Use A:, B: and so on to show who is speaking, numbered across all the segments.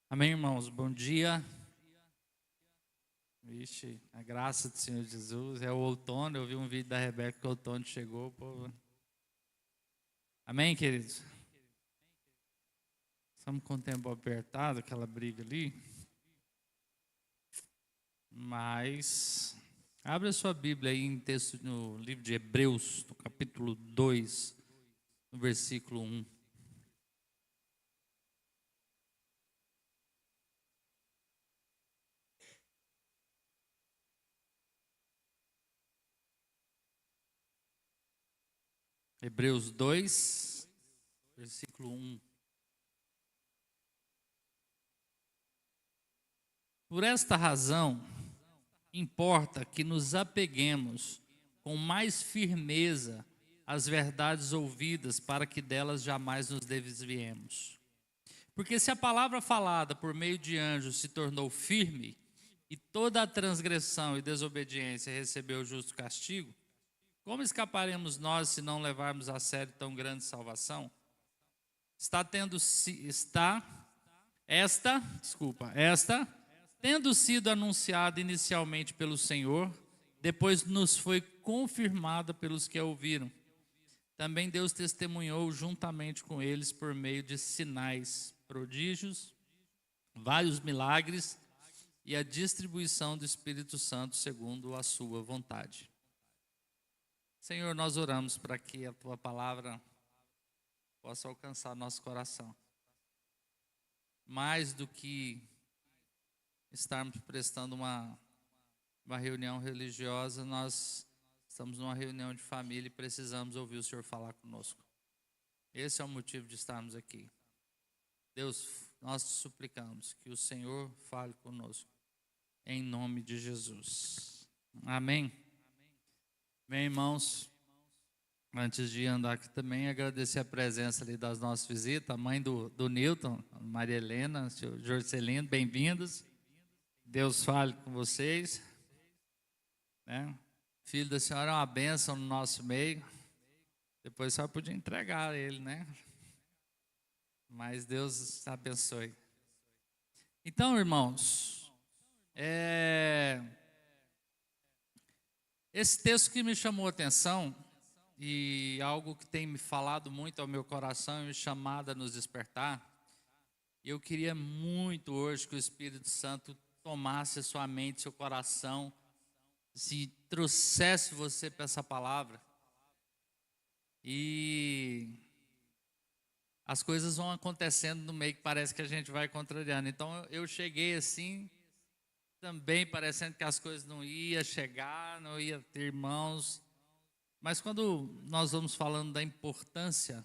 A: Amém, irmãos? Bom dia. Vixe, a graça do Senhor Jesus. É o outono. Eu vi um vídeo da Rebeca que o outono chegou. Pô. Amém, queridos? Estamos com o tempo apertado, aquela briga ali. Mas, abre a sua Bíblia aí em texto no livro de Hebreus, no capítulo 2, no versículo 1. Hebreus 2, versículo 1. Por esta razão, importa que nos apeguemos com mais firmeza às verdades ouvidas, para que delas jamais nos desviemos. Porque se a palavra falada por meio de anjos se tornou firme, e toda a transgressão e desobediência recebeu o justo castigo, como escaparemos nós se não levarmos a sério tão grande salvação? Esta, tendo sido anunciada inicialmente pelo Senhor, depois nos foi confirmada pelos que a ouviram. Também Deus testemunhou juntamente com eles por meio de sinais, prodígios, vários milagres e a distribuição do Espírito Santo segundo a sua vontade. Senhor, nós oramos para que a tua palavra possa alcançar nosso coração. Mais do que estarmos prestando uma reunião religiosa, nós estamos numa reunião de família e precisamos ouvir o Senhor falar conosco. Esse é o motivo de estarmos aqui. Deus, nós te suplicamos que o Senhor fale conosco, em nome de Jesus. Amém. Bem, irmãos, antes de andar aqui também, agradecer a presença ali das nossas visitas, a mãe do Newton, Maria Helena, senhor Jorcelino, bem-vindos. Deus fale com vocês. Né? Filho da senhora é uma bênção no nosso meio. Depois só podia entregar a ele, né? Mas Deus abençoe. Então, irmãos, esse texto que me chamou a atenção e algo que tem me falado muito ao meu coração e me chamado a nos despertar, eu queria muito hoje que o Espírito Santo tomasse a sua mente, seu coração, se trouxesse você para essa palavra. E as coisas vão acontecendo no meio que parece que a gente vai contrariando. Então eu cheguei assim, também parecendo que as coisas não iam chegar, não ia ter irmãos. Mas quando nós vamos falando da importância,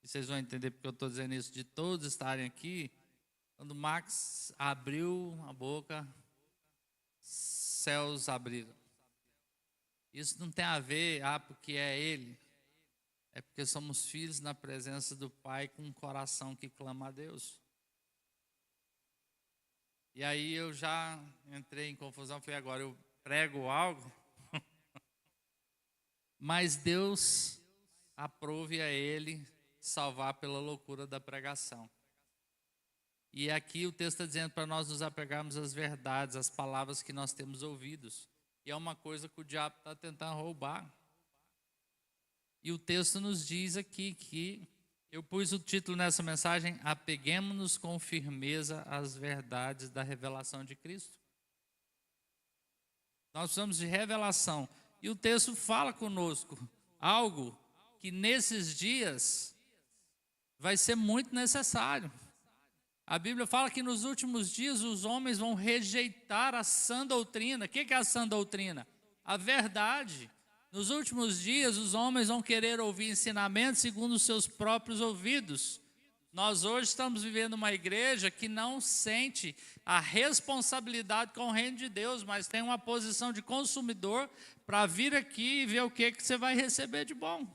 A: e vocês vão entender porque eu estou dizendo isso, de todos estarem aqui, quando Max abriu a boca, céus abriram. Isso não tem a ver, porque é ele. É porque somos filhos na presença do Pai com um coração que clama a Deus. E aí eu já entrei em confusão, falei, agora eu prego algo, mas Deus aprove a ele salvar pela loucura da pregação. E aqui o texto está dizendo para nós nos apegarmos às verdades, às palavras que nós temos ouvidos. E é uma coisa que o diabo está tentando roubar. E o texto nos diz aqui que, eu pus o título nessa mensagem, apeguemos-nos com firmeza às verdades da revelação de Cristo. Nós precisamos de revelação. E o texto fala conosco algo que nesses dias vai ser muito necessário. A Bíblia fala que nos últimos dias os homens vão rejeitar a sã doutrina. O que é a sã doutrina? A verdade. Nos últimos dias os homens vão querer ouvir ensinamentos segundo os seus próprios ouvidos. Nós hoje estamos vivendo uma igreja que não sente a responsabilidade com o reino de Deus, mas tem uma posição de consumidor para vir aqui e ver o que você vai receber de bom.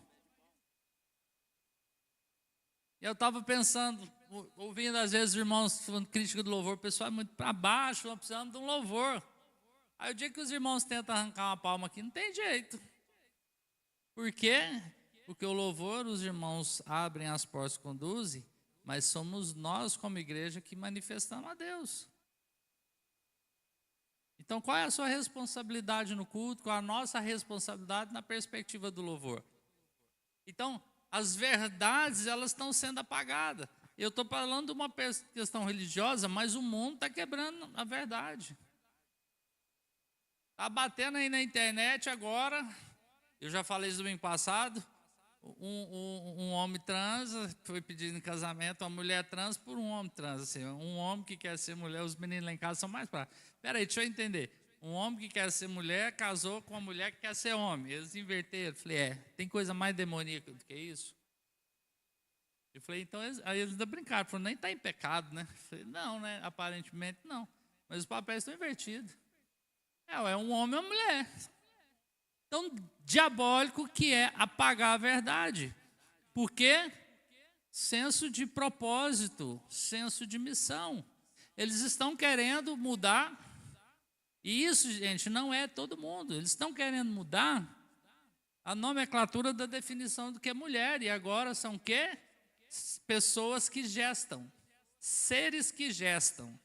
A: Eu estava pensando, ouvindo às vezes os irmãos falando crítica do louvor, o pessoal é muito para baixo, nós precisamos de um louvor. Aí o dia que os irmãos tentam arrancar uma palma aqui, não tem jeito. Por quê? Porque o louvor, os irmãos abrem as portas, conduzem, mas somos nós, como igreja, que manifestamos a Deus. Então, qual é a sua responsabilidade no culto? Qual é a nossa responsabilidade na perspectiva do louvor? Então, as verdades, elas estão sendo apagadas. Eu estou falando de uma questão religiosa, mas o mundo está quebrando a verdade. Está batendo aí na internet agora, eu já falei isso no domingo passado, um homem trans foi pedindo em casamento uma mulher trans por um homem trans. Assim, um homem que quer ser mulher, os meninos lá em casa são mais práticos. Espera aí, deixa eu entender. Um homem que quer ser mulher casou com uma mulher que quer ser homem. Eles inverteram. Eu falei, tem coisa mais demoníaca do que isso? Eu falei, então, aí eles ainda brincaram. Falaram, nem está em pecado, né? Eu falei, não, né? Aparentemente não. Mas os papéis estão invertidos. É um homem e uma mulher. Então, diabólico que é apagar a verdade. Por quê? Senso de propósito, senso de missão. Eles estão querendo mudar. E isso, gente, não é todo mundo. Eles estão querendo mudar a nomenclatura da definição do que é mulher. E agora são o quê? Pessoas que gestam. Seres que gestam.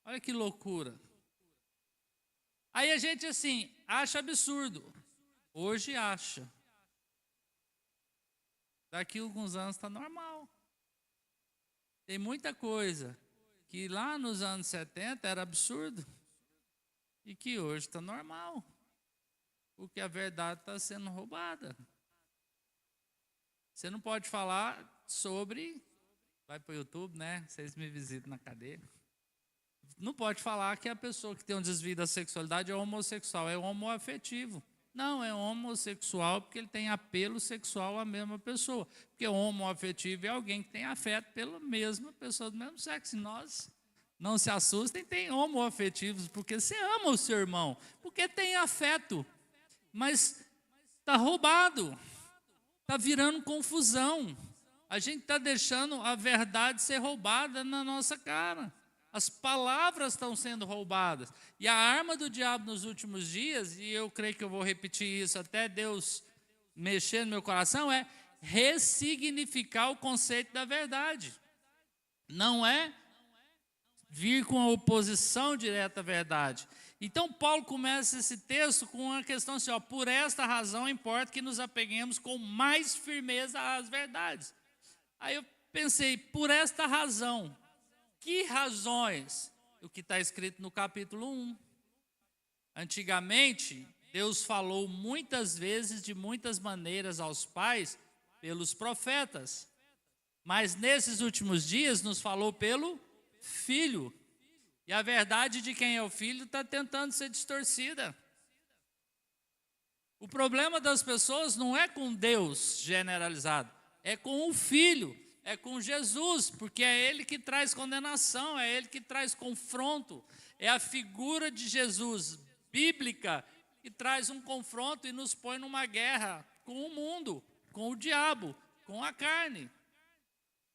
A: Olha que loucura. Aí a gente, assim, acha absurdo. Hoje acha. Daqui a alguns anos está normal. Tem muita coisa que lá nos anos 70 era absurdo. E que hoje está normal. Porque a verdade está sendo roubada. Você não pode falar sobre... Vai para o YouTube, né? Vocês me visitam na cadeia. Não pode falar que a pessoa que tem um desvio da sexualidade é homossexual, é homoafetivo. Não, é homossexual porque ele tem apelo sexual à mesma pessoa. Porque homoafetivo é alguém que tem afeto pela mesma pessoa do mesmo sexo. E nós, não se assustem, tem homoafetivos, porque você ama o seu irmão, porque tem afeto. Mas está roubado, está virando confusão. A gente está deixando a verdade ser roubada na nossa cara. As palavras estão sendo roubadas. E a arma do diabo nos últimos dias, e eu creio que eu vou repetir isso até Deus mexer no meu coração, é ressignificar o conceito da verdade. Não é vir com a oposição direta à verdade. Então, Paulo começa esse texto com uma questão assim, por esta razão importa que nos apeguemos com mais firmeza às verdades. Aí eu pensei, por esta razão... Que razões? O que está escrito no capítulo 1. Antigamente, Deus falou muitas vezes, de muitas maneiras aos pais, pelos profetas. Mas nesses últimos dias, nos falou pelo Filho. E a verdade de quem é o Filho está tentando ser distorcida. O problema das pessoas não é com Deus generalizado, é com o Filho. É com Jesus, porque é Ele que traz condenação, é Ele que traz confronto. É a figura de Jesus bíblica que traz um confronto e nos põe numa guerra com o mundo, com o diabo, com a carne.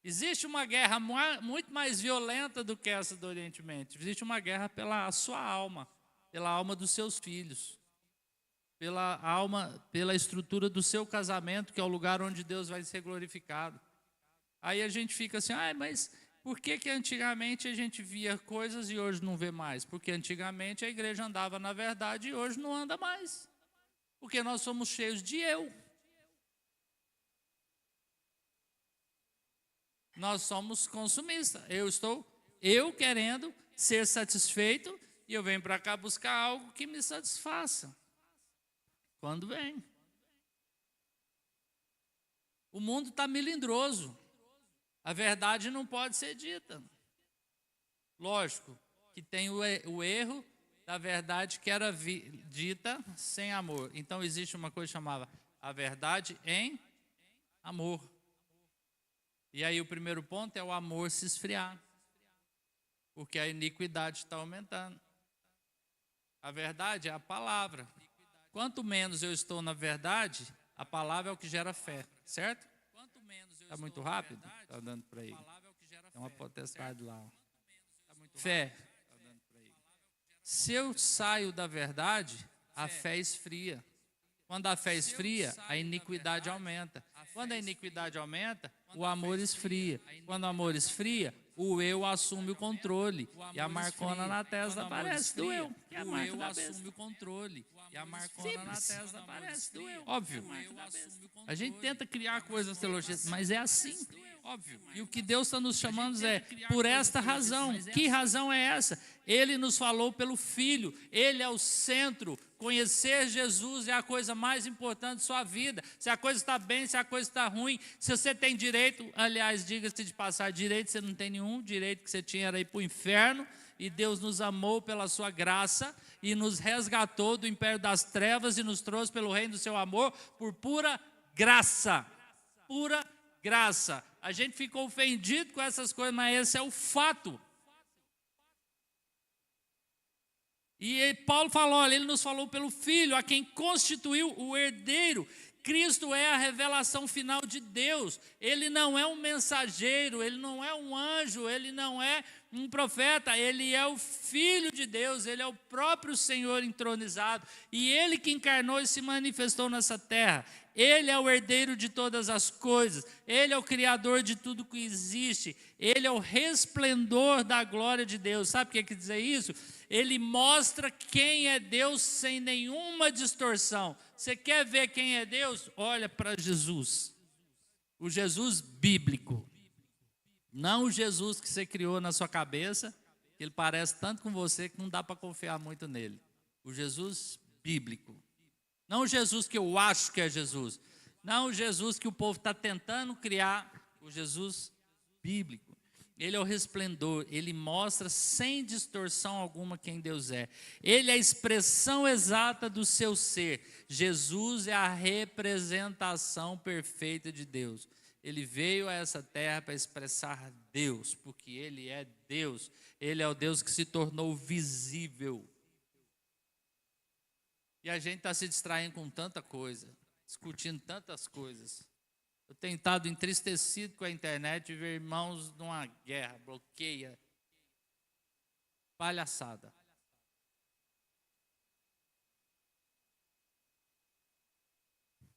A: Existe uma guerra muito mais violenta do que essa do Oriente Médio. Existe uma guerra pela sua alma, pela alma dos seus filhos, pela estrutura do seu casamento, que é o lugar onde Deus vai ser glorificado. Aí a gente fica assim, mas por que antigamente a gente via coisas e hoje não vê mais? Porque antigamente a igreja andava na verdade e hoje não anda mais. Porque nós somos cheios de eu. Nós somos consumistas. Eu querendo ser satisfeito e eu venho para cá buscar algo que me satisfaça. Quando vem. O mundo está melindroso. A verdade não pode ser dita. Lógico que tem o erro da verdade que era dita sem amor. Então existe uma coisa chamada a verdade em amor. E aí o primeiro ponto é o amor se esfriar. Porque a iniquidade está aumentando. A verdade é a palavra. Quanto menos eu estou na verdade, a palavra é o que gera fé, certo? Está muito rápido? Está dando para aí. Tem uma potestade lá. Fé. Se eu saio da verdade, a fé esfria. Quando a fé esfria, a iniquidade aumenta. Quando a iniquidade aumenta, o amor esfria. Quando o amor esfria, o eu assume o controle. E a marcona na testa aparece do eu. Que é a marca da besta. Assume o controle. E a marcona na testa aparece do eu. Óbvio. A gente tenta criar coisas teológicas, mas é assim. Óbvio. E o que Deus está nos chamando é por esta razão. Que razão é essa? Ele nos falou pelo Filho. Ele é o centro. Conhecer Jesus é a coisa mais importante de sua vida. Se a coisa está bem, se a coisa está ruim, se você tem direito, aliás, diga-se de passar direito, você não tem nenhum direito que você tinha era ir para o inferno, e Deus nos amou pela sua graça e nos resgatou do império das trevas e nos trouxe pelo reino do seu amor por pura graça. Pura graça. A gente fica ofendido com essas coisas, mas esse é o fato. E Paulo falou, olha, ele nos falou pelo Filho, a quem constituiu o herdeiro. Cristo é a revelação final de Deus. Ele não é um mensageiro, ele não é um anjo, ele não é um profeta, ele é o Filho de Deus, ele é o próprio Senhor entronizado. E ele que encarnou e se manifestou nessa terra. Ele é o herdeiro de todas as coisas, ele é o criador de tudo que existe, ele é o resplendor da glória de Deus. Sabe o que quer dizer isso? Ele mostra quem é Deus sem nenhuma distorção. Você quer ver quem é Deus? Olha para Jesus, o Jesus bíblico, não o Jesus que você criou na sua cabeça, que ele parece tanto com você que não dá para confiar muito nele. O Jesus bíblico. Não o Jesus que eu acho que é Jesus. Não o Jesus que o povo está tentando criar. O Jesus bíblico. Ele é o resplendor. Ele mostra sem distorção alguma quem Deus é. Ele é a expressão exata do seu ser. Jesus é a representação perfeita de Deus. Ele veio a essa terra para expressar Deus. Porque Ele é Deus. Ele é o Deus que se tornou visível. E a gente está se distraindo com tanta coisa, discutindo tantas coisas. Eu tenho estado entristecido com a internet e ver irmãos numa guerra, bloqueia, palhaçada.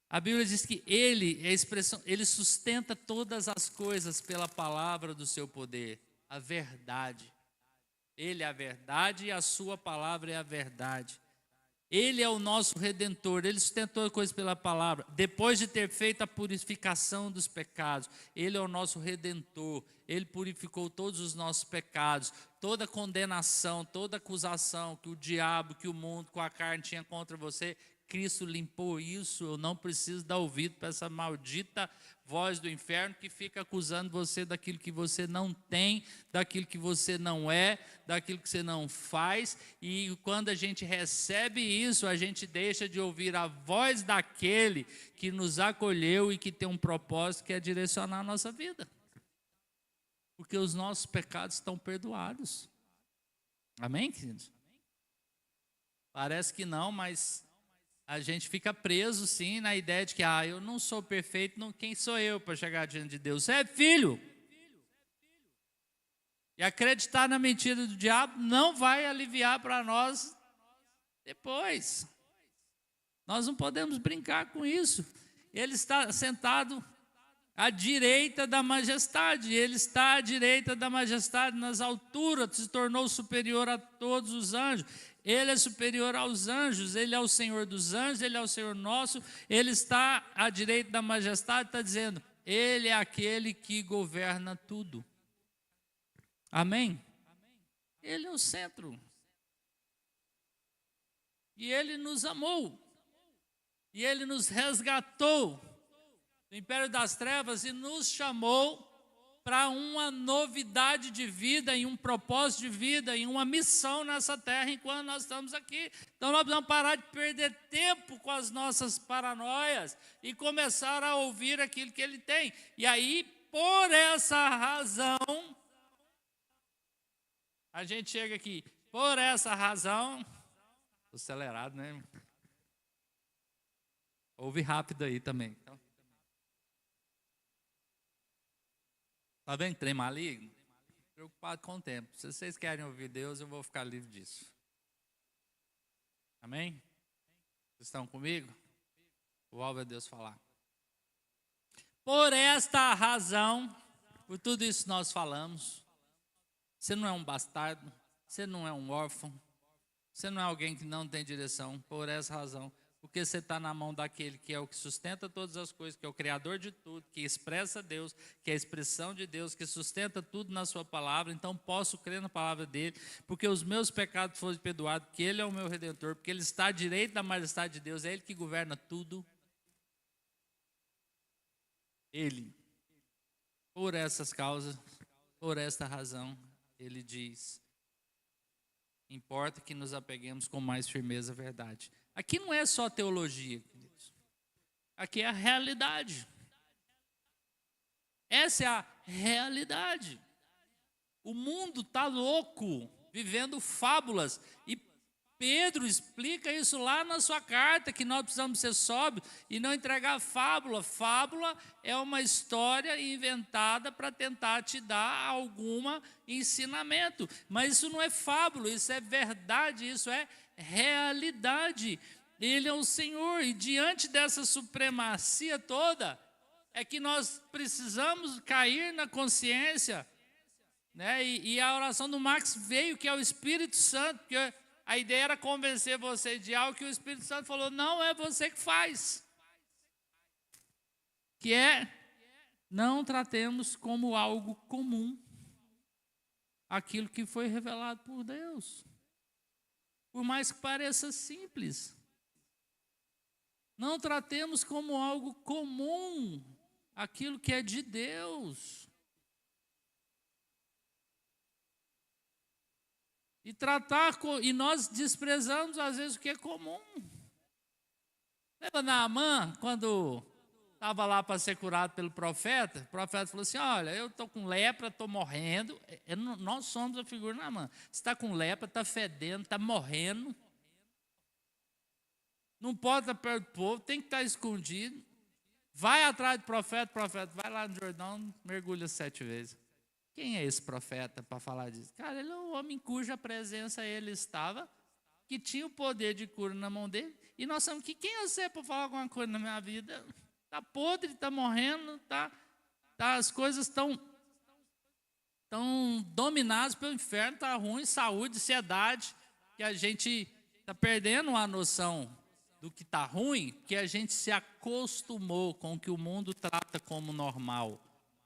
A: A Bíblia diz que Ele é a expressão, Ele sustenta todas as coisas pela palavra do seu poder, a verdade. Ele é a verdade e a sua palavra é a verdade. Ele é o nosso Redentor, Ele sustentou a coisa pela palavra. Depois de ter feito a purificação dos pecados, Ele é o nosso Redentor. Ele purificou todos os nossos pecados, toda condenação, toda acusação que o diabo, que o mundo, com a carne tinha contra você. Cristo limpou isso. Eu não preciso dar ouvido para essa maldita voz do inferno que fica acusando você daquilo que você não tem, daquilo que você não é, daquilo que você não faz. E quando a gente recebe isso, a gente deixa de ouvir a voz daquele que nos acolheu e que tem um propósito que é direcionar a nossa vida. Porque os nossos pecados estão perdoados. Amém, queridos? Parece que não, mas a gente fica preso, sim, na ideia de que eu não sou perfeito, não, quem sou eu para chegar diante de Deus? Você é filho. E acreditar na mentira do diabo não vai aliviar para nós depois. Nós não podemos brincar com isso. Ele está sentado à direita da majestade. Ele está à direita da majestade nas alturas, se tornou superior a todos os anjos. Ele é superior aos anjos, Ele é o Senhor dos anjos, Ele é o Senhor nosso. Ele está à direita da majestade, está dizendo, Ele é aquele que governa tudo. Amém? Ele é o centro. E Ele nos amou. E Ele nos resgatou do império das trevas e nos chamou para uma novidade de vida, em um propósito de vida, em uma missão nessa terra enquanto nós estamos aqui. Então nós precisamos parar de perder tempo com as nossas paranoias e começar a ouvir aquilo que Ele tem. E aí, por essa razão, a gente chega aqui, por essa razão, estou acelerado, né? Ouve rápido aí também. Então, tá vendo que trem maligno? Preocupado com o tempo. Se vocês querem ouvir Deus, eu vou ficar livre disso. Amém? Vocês estão comigo? O alvo é Deus falar. Por esta razão, por tudo isso nós falamos, você não é um bastardo, você não é um órfão, você não é alguém que não tem direção, por essa razão, porque você está na mão daquele que é o que sustenta todas as coisas, que é o Criador de tudo, que expressa Deus, que é a expressão de Deus, que sustenta tudo na sua palavra. Então posso crer na palavra dele, porque os meus pecados foram perdoados, porque ele é o meu Redentor, porque ele está à direita da majestade de Deus, é ele que governa tudo. Ele, por essas causas, por esta razão, ele diz: importa que nos apeguemos com mais firmeza à verdade. Aqui não é só teologia, queridos. Aqui é a realidade. Essa é a realidade. O mundo está louco, vivendo fábulas. E Pedro explica isso lá na sua carta, que nós precisamos ser sóbrios e não entregar fábula. Fábula é uma história inventada para tentar te dar algum ensinamento. Mas isso não é fábula, isso é verdade, isso é realidade. Ele é o Senhor, e diante dessa supremacia toda, é que nós precisamos cair na consciência, né? E a oração do Max veio, que é o Espírito Santo, porque a ideia era convencer você de algo que o Espírito Santo falou: não é você que faz. Que é, não tratemos como algo comum aquilo que foi revelado por Deus. Por mais que pareça simples. Não tratemos como algo comum aquilo que é de Deus. E nós desprezamos às vezes o que é comum. Lembra Naamã, quando estava lá para ser curado pelo profeta? O profeta falou assim: olha, eu estou com lepra, estou morrendo. Nós somos a figura de Naamã. Você está com lepra, está fedendo, está morrendo. Não pode estar perto do povo, tem que estar escondido. Vai atrás do profeta, vai lá no Jordão, mergulha 7 vezes. Quem é esse profeta para falar disso? Cara, ele é um homem cuja presença ele estava, que tinha o poder de cura na mão dele. E nós sabemos que quem é você para falar alguma coisa na minha vida? Está podre, está morrendo, as coisas estão dominadas pelo inferno, está ruim, saúde, ansiedade, que a gente está perdendo a noção do que está ruim, que a gente se acostumou com o que o mundo trata como normal.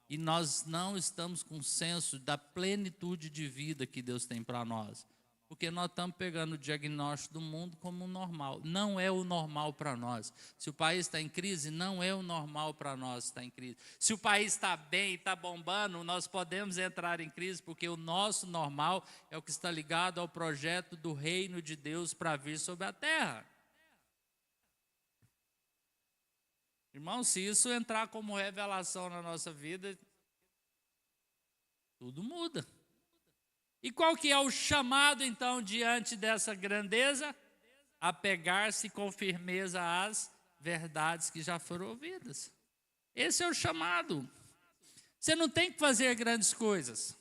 A: E nós não estamos com senso da plenitude de vida que Deus tem para nós. Porque nós estamos pegando o diagnóstico do mundo como normal. Não é o normal para nós. Se o país está em crise, não é o normal para nós estar em crise. Se o país está bem, está bombando, nós podemos entrar em crise, porque o nosso normal é o que está ligado ao projeto do reino de Deus para vir sobre a terra. Irmão, se isso entrar como revelação na nossa vida, tudo muda. E qual que é o chamado, então, diante dessa grandeza? Apegar-se com firmeza às verdades que já foram ouvidas. Esse é o chamado. Você não tem que fazer grandes coisas.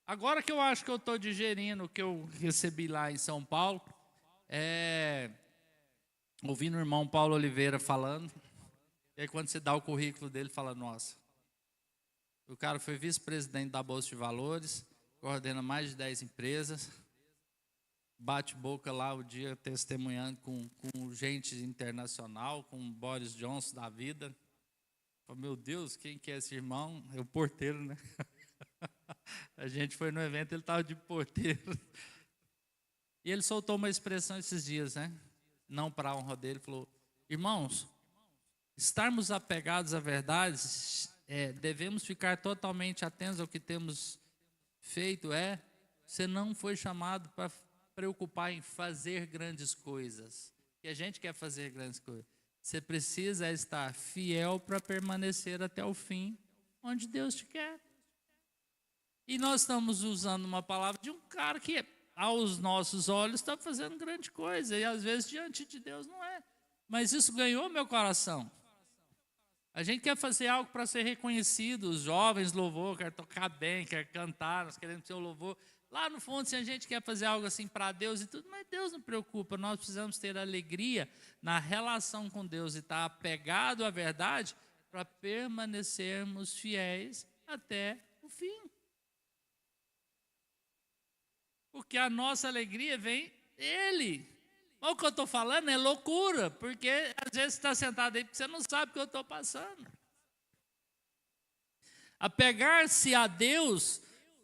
A: Agora que eu acho que eu estou digerindo o que eu recebi lá em São Paulo, ouvindo o irmão Paulo Oliveira falando, e aí quando você dá o currículo dele, fala: nossa, o cara foi vice-presidente da Bolsa de Valores, coordena mais de 10 empresas, bate boca lá o dia testemunhando com gente internacional, com Boris Johnson da vida. Fala: meu Deus, quem que é esse irmão? É o porteiro, né? A gente foi no evento, ele estava de porteiro. E ele soltou uma expressão esses dias, né? Não para a honra dele, falou: irmãos, estarmos apegados à verdade, devemos ficar totalmente atentos ao que temos feito. Você não foi chamado para preocupar em fazer grandes coisas, que a gente quer fazer grandes coisas. Você precisa estar fiel para permanecer até o fim, onde Deus te quer. E nós estamos usando uma palavra de um cara que, aos nossos olhos, está fazendo grande coisa, e às vezes diante de Deus não é. Mas isso ganhou meu coração. A gente quer fazer algo para ser reconhecido, os jovens louvor, quer tocar bem, quer cantar, nós queremos ser o louvor. Lá no fundo, se a gente quer fazer algo assim para Deus e tudo, mas Deus não preocupa, nós precisamos ter alegria na relação com Deus e estar apegado à verdade, para permanecermos fiéis até o fim. Porque a nossa alegria vem dele. Mas o que eu estou falando é loucura, porque às vezes você está sentado aí porque você não sabe o que eu estou passando. Apegar-se a Deus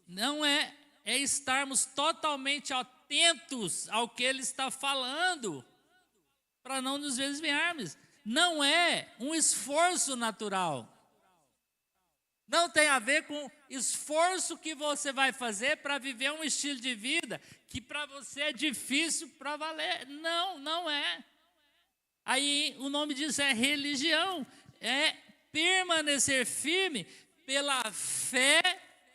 A: não é estarmos totalmente atentos ao que Ele está falando, para não nos desviarmos. Não é um esforço natural. Não tem a ver com esforço que você vai fazer para viver um estilo de vida que para você é difícil para valer. Não, não é. Aí o nome disso é religião. É permanecer firme pela fé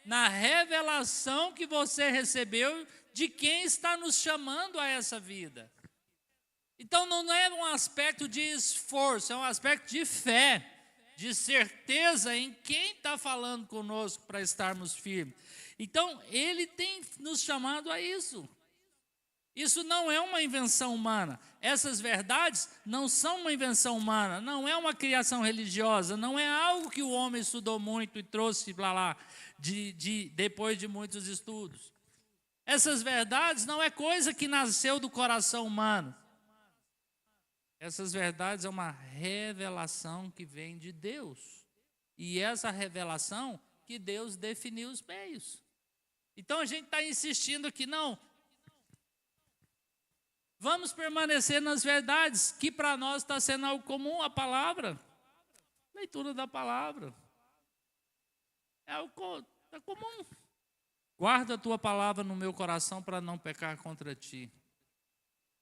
A: na revelação que você recebeu de quem está nos chamando a essa vida. Então não é um aspecto de esforço, é um aspecto de fé, de certeza em quem está falando conosco para estarmos firmes. Então, Ele tem nos chamado a isso. Isso não é uma invenção humana. Essas verdades não são uma invenção humana, não é uma criação religiosa, não é algo que o homem estudou muito e trouxe para lá, depois de muitos estudos. Essas verdades não é coisa que nasceu do coração humano. Essas verdades é uma revelação que vem de Deus. E essa revelação que Deus definiu os meios. Então a gente está insistindo aqui, não. Vamos permanecer nas verdades, que para nós está sendo algo comum, a palavra. Leitura da palavra. É algo tá comum. Guarda a tua palavra no meu coração para não pecar contra ti.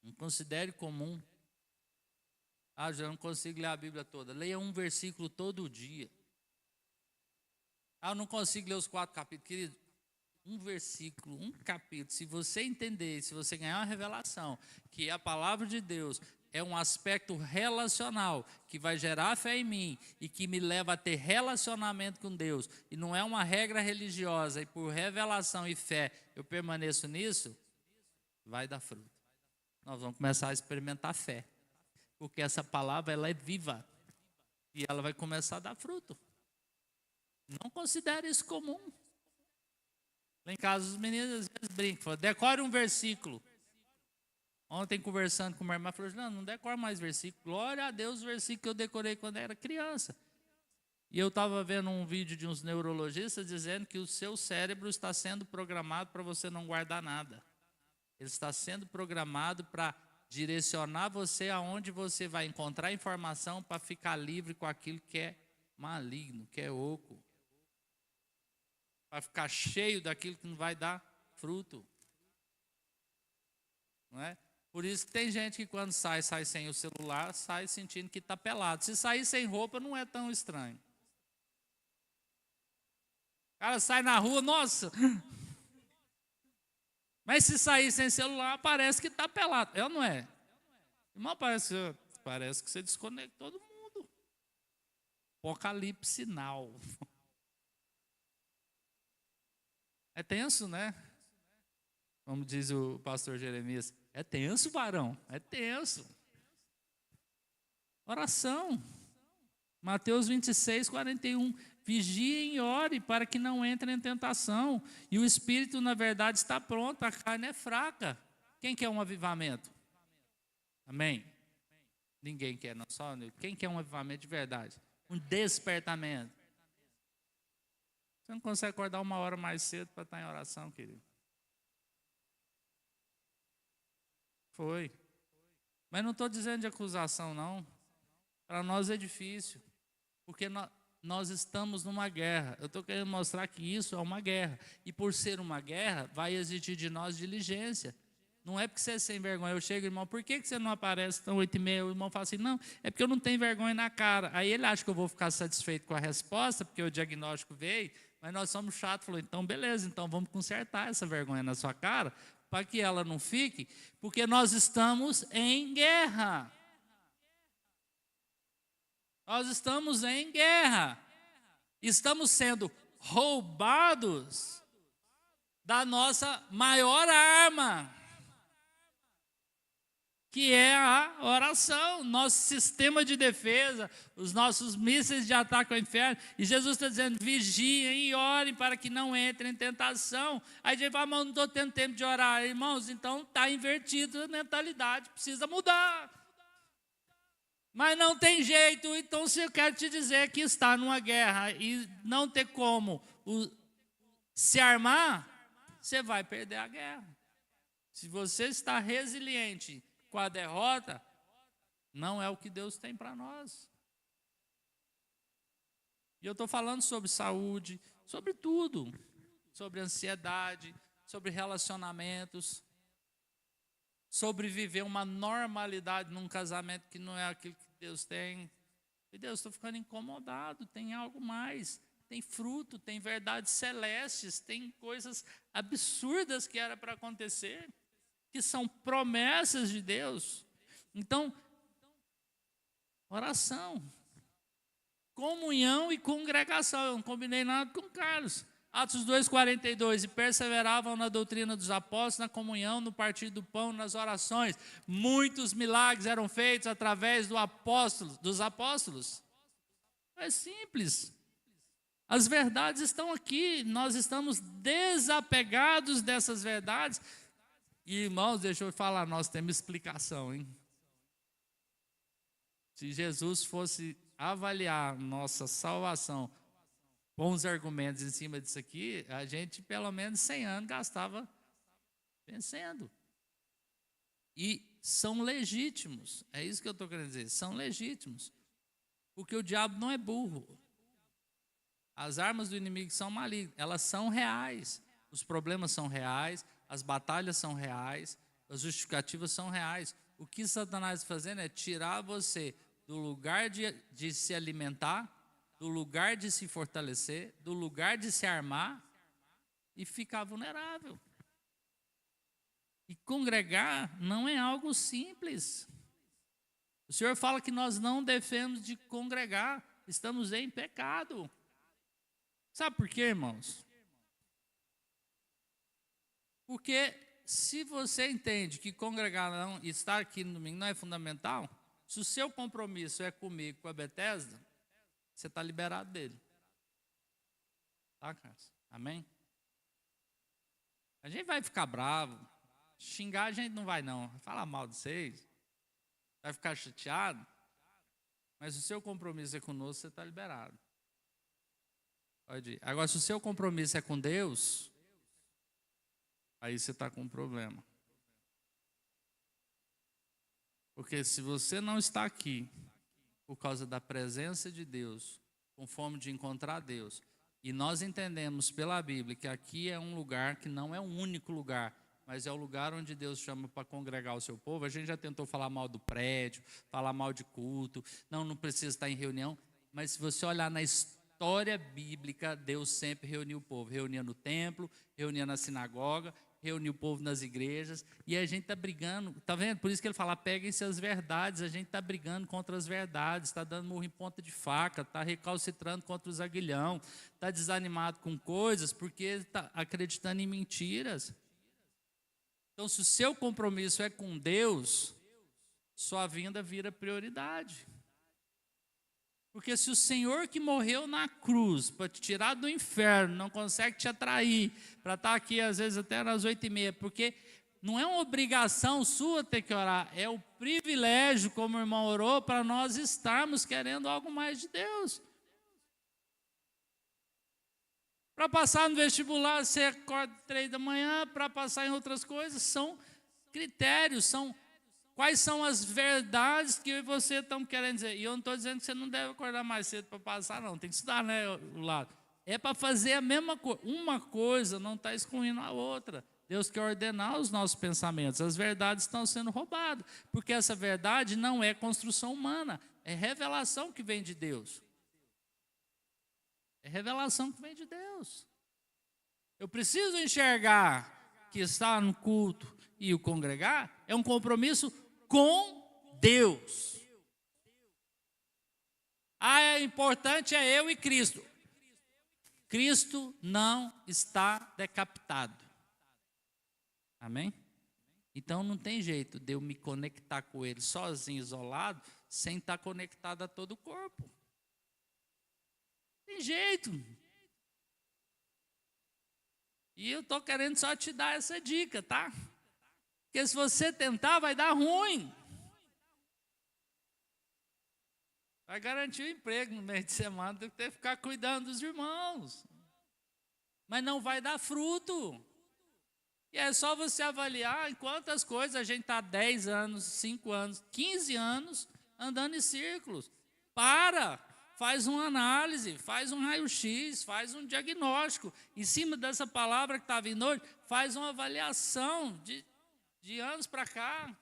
A: Não considere comum. Ah, já não consigo ler a Bíblia toda. Leia um versículo todo dia. Ah, eu não consigo ler os 4 capítulos. Querido, um versículo, um capítulo. Se você entender, se você ganhar uma revelação, que a palavra de Deus é um aspecto relacional, que vai gerar fé em mim e que me leva a ter relacionamento com Deus, e não é uma regra religiosa, e por revelação e fé eu permaneço nisso, vai dar fruto. Nós vamos começar a experimentar fé. Porque essa palavra ela é viva e ela vai começar a dar fruto. Não considere isso comum. Lá em casa os meninos às vezes brincam, falam, decore um versículo. Ontem conversando com uma irmã, falou, não decora mais versículo. Glória a Deus, o versículo que eu decorei quando era criança. E eu estava vendo um vídeo de uns neurologistas dizendo que o seu cérebro está sendo programado para você não guardar nada. Ele está sendo programado para direcionar você aonde você vai encontrar informação para ficar livre com aquilo que é maligno, que é oco. Para ficar cheio daquilo que não vai dar fruto. Não é? Por isso que tem gente que quando sai sem o celular, sai sentindo que está pelado. Se sair sem roupa não é tão estranho. O cara sai na rua, nossa... Mas se sair sem celular, parece que está pelado. É ou não é? Irmão, parece que você desconectou do mundo. Apocalipse sinal. É tenso, né? Como diz o pastor Jeremias. É tenso, varão. É tenso. Oração. Mateus 26, 41. Vigiem e ore para que não entre em tentação. E o espírito, na verdade, está pronto, a carne é fraca. Quem quer um avivamento? Amém? Ninguém quer, não só. Quem quer um avivamento de verdade? Um despertamento. Você não consegue acordar 1 hora mais cedo para estar em oração, querido? Foi. Mas não estou dizendo de acusação, não. Para nós é difícil. Porque nós estamos numa guerra. Eu estou querendo mostrar que isso é uma guerra. E por ser uma guerra, vai exigir de nós diligência. Não é porque você é sem vergonha. Eu chego, irmão, por que você não aparece tão 8h30? O irmão fala assim, não, é porque eu não tenho vergonha na cara. Aí ele acha que eu vou ficar satisfeito com a resposta, porque o diagnóstico veio, mas nós somos chatos. Falou, então beleza, então vamos consertar essa vergonha na sua cara, para que ela não fique, porque nós estamos em guerra. Nós estamos em guerra. Estamos sendo roubados da nossa maior arma, que é a oração, nosso sistema de defesa, os nossos mísseis de ataque ao inferno. E Jesus está dizendo, vigiem e orem para que não entrem em tentação. Aí a gente fala, mas eu não estou tendo tempo de orar. Irmãos, então está invertida a mentalidade, precisa mudar. Mas não tem jeito, então se eu quero te dizer que está numa guerra e não ter como se armar, você vai perder a guerra. Se você está resiliente com a derrota, não é o que Deus tem para nós. E eu estou falando sobre saúde, sobre tudo, sobre ansiedade, sobre relacionamentos, sobre viver uma normalidade num casamento que não é aquilo que Deus tem. E Deus, estou ficando incomodado, tem algo mais, tem fruto, tem verdades celestes, tem coisas absurdas que era para acontecer, que são promessas de Deus. Então, oração, comunhão e congregação. Eu não combinei nada com o Carlos. Atos 2,42, e perseveravam na doutrina dos apóstolos, na comunhão, no partir do pão, nas orações. Muitos milagres eram feitos através dos apóstolos. É simples. As verdades estão aqui, nós estamos desapegados dessas verdades. E, irmãos, deixa eu falar, nós temos explicação, hein? Se Jesus fosse avaliar nossa salvação com os argumentos em cima disso aqui, a gente pelo menos 100 anos gastava vencendo. E são legítimos, é isso que eu estou querendo dizer, são legítimos. Porque o diabo não é burro. As armas do inimigo são malignas, elas são reais. Os problemas são reais, as batalhas são reais, as justificativas são reais. O que Satanás está fazendo é tirar você do lugar de se alimentar, do lugar de se fortalecer, do lugar de se armar e ficar vulnerável. E congregar não é algo simples. O Senhor fala que nós não devemos de congregar, estamos em pecado. Sabe por quê, irmãos? Porque se você entende que congregar não, estar aqui no domingo não é fundamental, se o seu compromisso é comigo, com a Bethesda, você está liberado dele. Tá, Carlos? Amém? A gente vai ficar bravo, xingar a gente não vai não, vai falar mal de vocês, vai ficar chateado, mas o seu compromisso é conosco, você está liberado. Pode ir. Agora, se o seu compromisso é com Deus, aí você está com um problema. Porque se você não está aqui por causa da presença de Deus, com fome de encontrar Deus, e nós entendemos pela Bíblia que aqui é um lugar que não é um único lugar, mas é o lugar onde Deus chama para congregar o seu povo. A gente já tentou falar mal do prédio, falar mal de culto, não precisa estar em reunião, mas se você olhar na história bíblica, Deus sempre reuniu o povo, reunia no templo, reunia na sinagoga, reunir o povo nas igrejas, e a gente está brigando, está vendo? Por isso que ele fala, peguem-se as verdades, a gente está brigando contra as verdades, está dando murro em ponta de faca, está recalcitrando contra os aguilhão, está desanimado com coisas, porque está acreditando em mentiras. Então, se o seu compromisso é com Deus, sua vinda vira prioridade. Porque se o Senhor que morreu na cruz para te tirar do inferno não consegue te atrair para estar aqui às vezes até nas 8h30, porque não é uma obrigação sua ter que orar, é o privilégio, como o irmão orou, para nós estarmos querendo algo mais de Deus. Para passar no vestibular, você acorda 3 da manhã, para passar em outras coisas, são critérios, quais são as verdades que você está querendo dizer? E eu não estou dizendo que você não deve acordar mais cedo para passar, não. Tem que estudar, né, o lado. É para fazer a mesma coisa. Uma coisa não está excluindo a outra. Deus quer ordenar os nossos pensamentos. As verdades estão sendo roubadas. Porque essa verdade não é construção humana. É revelação que vem de Deus. É revelação que vem de Deus. Eu preciso enxergar que estar no culto e o congregar é um compromisso com Deus. É importante é eu e Cristo. Cristo não está decapitado. Amém? Então não tem jeito de eu me conectar com ele sozinho, isolado, sem estar conectado a todo o corpo. Tem jeito. E eu estou querendo só te dar essa dica, tá? Porque se você tentar, vai dar ruim. Vai garantir o emprego no meio de semana, tem que ter que ficar cuidando dos irmãos. Mas não vai dar fruto. E é só você avaliar em quantas coisas a gente está 10 anos, 5 anos, 15 anos andando em círculos. Faz uma análise, faz um raio-x, faz um diagnóstico. Em cima dessa palavra que está vindo hoje, faz uma avaliação de anos para cá.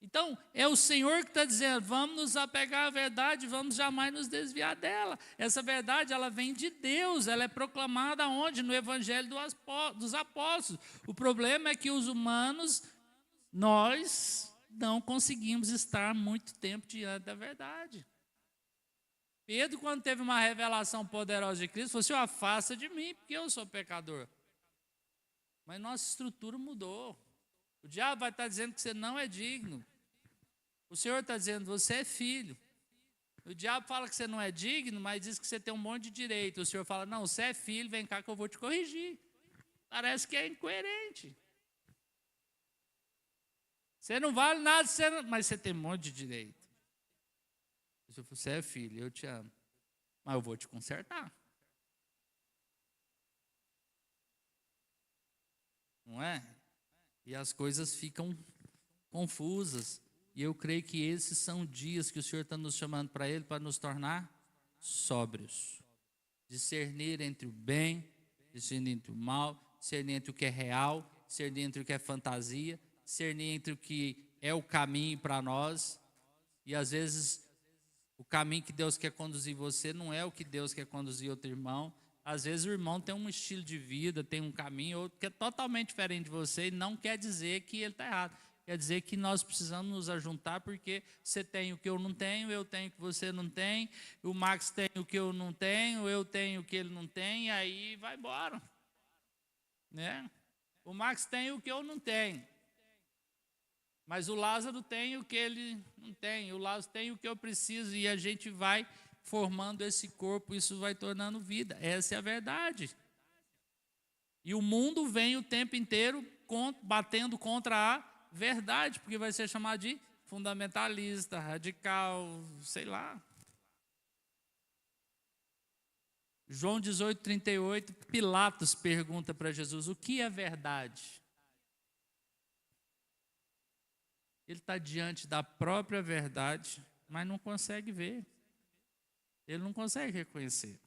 A: Então, é o Senhor que está dizendo, vamos nos apegar à verdade, vamos jamais nos desviar dela. Essa verdade, ela vem de Deus, ela é proclamada onde? No Evangelho dos Apóstolos. O problema é que os humanos, nós não conseguimos estar muito tempo diante da verdade. Pedro, quando teve uma revelação poderosa de Cristo, falou assim, afasta de mim, porque eu sou pecador. Mas nossa estrutura mudou. O diabo vai estar dizendo que você não é digno. O Senhor está dizendo, você é filho. O diabo fala que você não é digno, mas diz que você tem um monte de direito. O Senhor fala, não, você é filho, vem cá que eu vou te corrigir. Parece que é incoerente. Você não vale nada, mas você tem um monte de direito. Você é filho, eu te amo. Mas eu vou te consertar. Não é? E as coisas ficam confusas. E eu creio que esses são dias que o Senhor está nos chamando para Ele, para nos tornar sóbrios. Discernir entre o bem, discernir entre o mal, discernir entre o que é real, discernir entre o que é fantasia, discernir entre o que é o caminho para nós. E às vezes o caminho que Deus quer conduzir você não é o que Deus quer conduzir outro irmão. Às vezes o irmão tem um estilo de vida, tem um caminho, outro que é totalmente diferente de você e não quer dizer que ele está errado. Quer dizer que nós precisamos nos ajuntar porque você tem o que eu não tenho, eu tenho o que você não tem, o Max tem o que eu não tenho, eu tenho o que ele não tem, e aí vai embora. Né? O Max tem o que eu não tenho, mas o Lázaro tem o que ele não tem, o Lázaro tem o que eu preciso, e a gente vai formando esse corpo, isso vai tornando vida. Essa é a verdade. E o mundo vem o tempo inteiro batendo contra a verdade, porque vai ser chamado de fundamentalista, radical, sei lá. João 18:38, Pilatos pergunta para Jesus, o que é verdade? Ele está diante da própria verdade, mas não consegue ver. Ele não consegue reconhecer.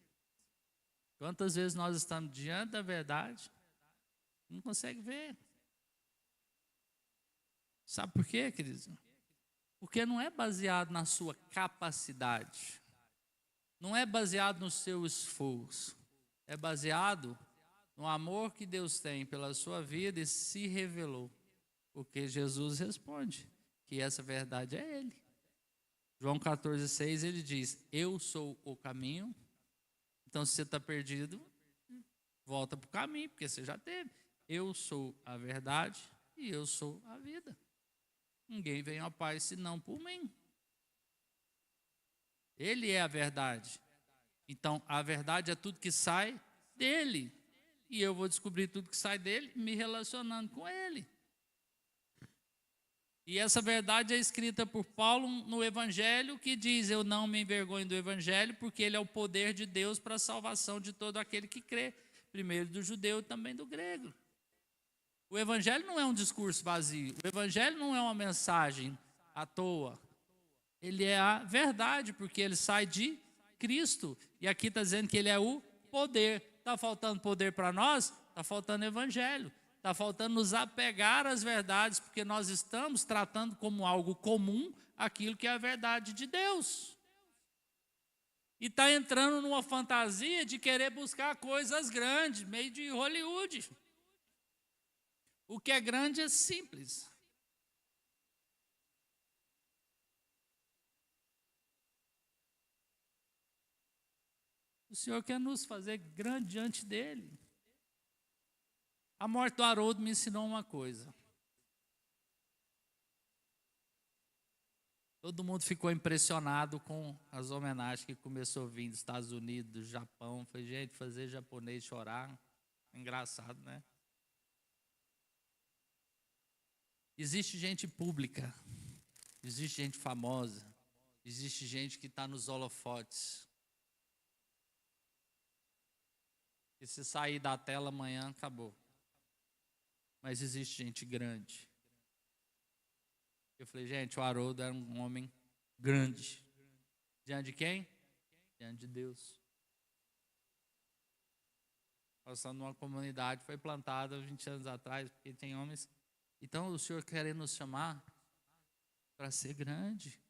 A: Quantas vezes nós estamos diante da verdade, não consegue ver. Sabe por quê, queridos? Porque não é baseado na sua capacidade, não é baseado no seu esforço, é baseado no amor que Deus tem pela sua vida e se revelou. Porque Jesus responde que essa verdade é Ele. João 14,6 ele diz, eu sou o caminho. Então se você está perdido, volta para o caminho, porque você já teve. Eu sou a verdade e eu sou a vida. Ninguém vem ao Pai senão por mim. Ele é a verdade. Então, a verdade é tudo que sai dele. E eu vou descobrir tudo que sai dele me relacionando com ele. E essa verdade é escrita por Paulo no Evangelho, que diz, eu não me envergonho do Evangelho, porque ele é o poder de Deus para a salvação de todo aquele que crê. Primeiro do judeu e também do grego. O Evangelho não é um discurso vazio. O Evangelho não é uma mensagem à toa. Ele é a verdade, porque ele sai de Cristo. E aqui está dizendo que ele é o poder. Está faltando poder para nós? Está faltando Evangelho. Está faltando nos apegar às verdades, porque nós estamos tratando como algo comum aquilo que é a verdade de Deus. E está entrando numa fantasia de querer buscar coisas grandes, meio de Hollywood. O que é grande é simples. O Senhor quer nos fazer grande diante dele. A morte do Haroldo me ensinou uma coisa. Todo mundo ficou impressionado com as homenagens que começou a vir dos Estados Unidos, do Japão. Falei, gente, fazer japonês chorar, engraçado, né? Existe gente pública, existe gente famosa, existe gente que está nos holofotes. E se sair da tela amanhã, acabou. Mas existe gente grande. Eu falei, gente, o Haroldo era um homem grande. Diante de quem? Diante de Deus. Passando numa comunidade, foi plantada 20 anos atrás, porque tem homens. Então, o Senhor querendo nos chamar para ser grande.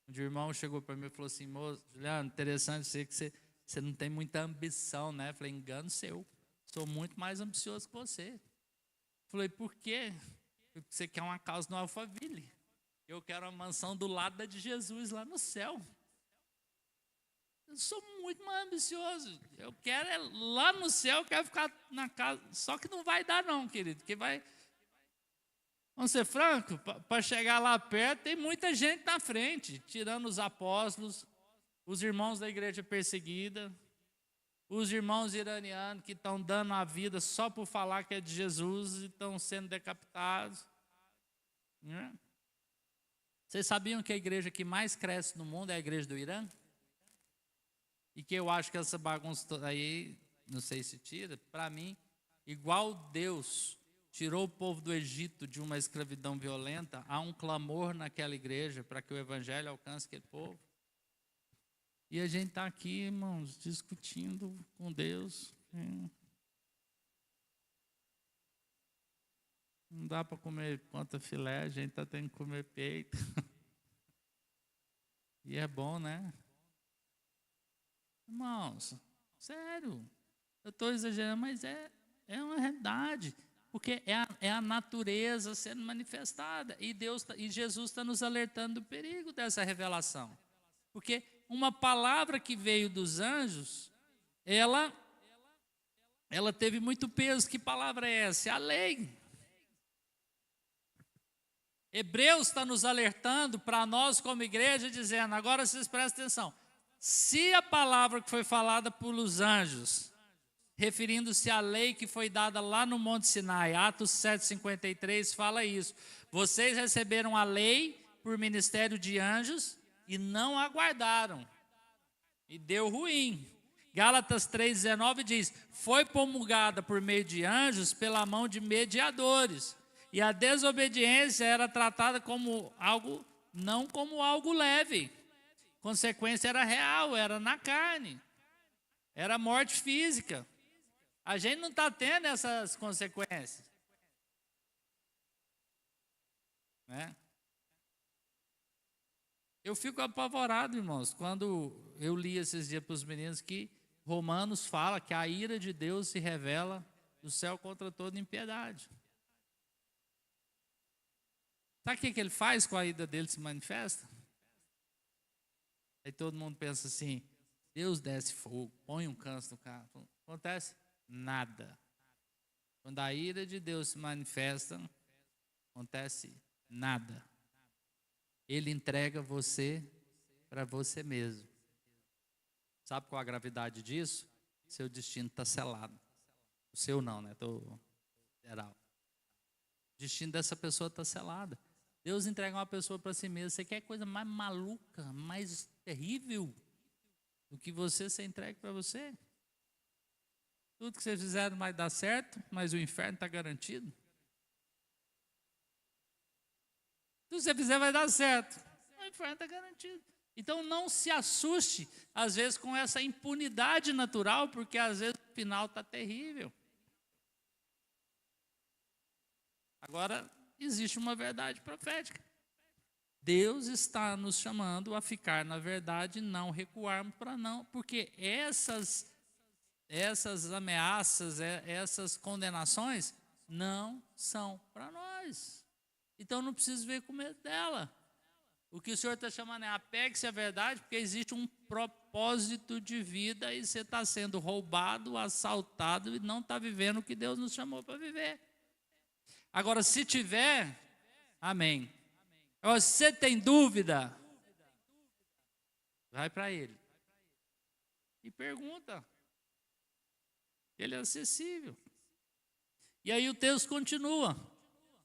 A: Um dia o irmão chegou para mim e falou assim, moço, Juliano, interessante ser que você não tem muita ambição, né? Eu falei, engano seu. Sou muito mais ambicioso que você. Eu falei, por quê? Porque você quer uma casa no Alphaville. Eu quero uma mansão do lado da de Jesus, lá no céu. Eu sou muito mais ambicioso. Eu quero lá no céu, eu quero ficar na casa. Só que não vai dar não, querido. Porque vai... Vamos ser francos, para chegar lá perto, tem muita gente na frente. Tirando os apóstolos, os irmãos da igreja perseguida, os irmãos iranianos que estão dando a vida só por falar que é de Jesus e estão sendo decapitados. Né? Vocês sabiam que a igreja que mais cresce no mundo é a igreja do Irã? E que eu acho que essa bagunça aí, não sei se tira, para mim, igual Deus tirou o povo do Egito de uma escravidão violenta, há um clamor naquela igreja para que o evangelho alcance aquele povo. E a gente está aqui, irmãos, discutindo com Deus. Não dá para comer quanto filé, a gente está tendo que comer peito. E é bom, né? Irmãos, sério, eu estou exagerando, mas é uma realidade. Porque é a natureza sendo manifestada. E Jesus está nos alertando do perigo dessa revelação. Porque uma palavra que veio dos anjos, ela teve muito peso. Que palavra é essa? É a lei. Hebreus está nos alertando para nós como igreja, dizendo, agora vocês prestem atenção, se a palavra que foi falada pelos anjos, referindo-se à lei que foi dada lá no Monte Sinai, Atos 7,53, fala isso, vocês receberam a lei por ministério de anjos e não aguardaram, e deu ruim. Gálatas 3,19 diz, foi promulgada por meio de anjos pela mão de mediadores, e a desobediência era tratada como algo, não como algo leve. Consequência era real, era na carne. Era morte física. A gente não está tendo essas consequências. Né? Eu fico apavorado, irmãos, quando eu li esses dias para os meninos que Romanos fala que a ira de Deus se revela do céu contra toda impiedade. Sabe o que ele faz com a ira dele se manifesta? Aí todo mundo pensa assim, Deus desce fogo, põe um câncer no carro. Acontece? Nada. Quando a ira de Deus se manifesta, acontece nada. Ele entrega você para você mesmo. Sabe qual a gravidade disso? Seu destino está selado. O seu não, né? Estou geral. O destino dessa pessoa está selado. Deus entrega uma pessoa para si mesmo. Você quer coisa mais maluca, mais terrível do que você ser entregue para você? Tudo que você fizer não vai dar certo, mas o inferno está garantido. Tudo que você fizer vai dar certo, o inferno está garantido. Então não se assuste, às vezes, com essa impunidade natural, porque às vezes o final está terrível. Agora, existe uma verdade profética. Deus está nos chamando a ficar na verdade e não recuarmos para não, porque essas ameaças, essas condenações não são para nós. Então não precisa ver com medo dela. O que o Senhor está chamando é apegue-se à verdade, porque existe um propósito de vida e você está sendo roubado, assaltado e não está vivendo o que Deus nos chamou para viver. Agora, se tiver, amém. Agora, se você tem dúvida, vai para ele e pergunta. Ele é acessível. E aí o texto continua.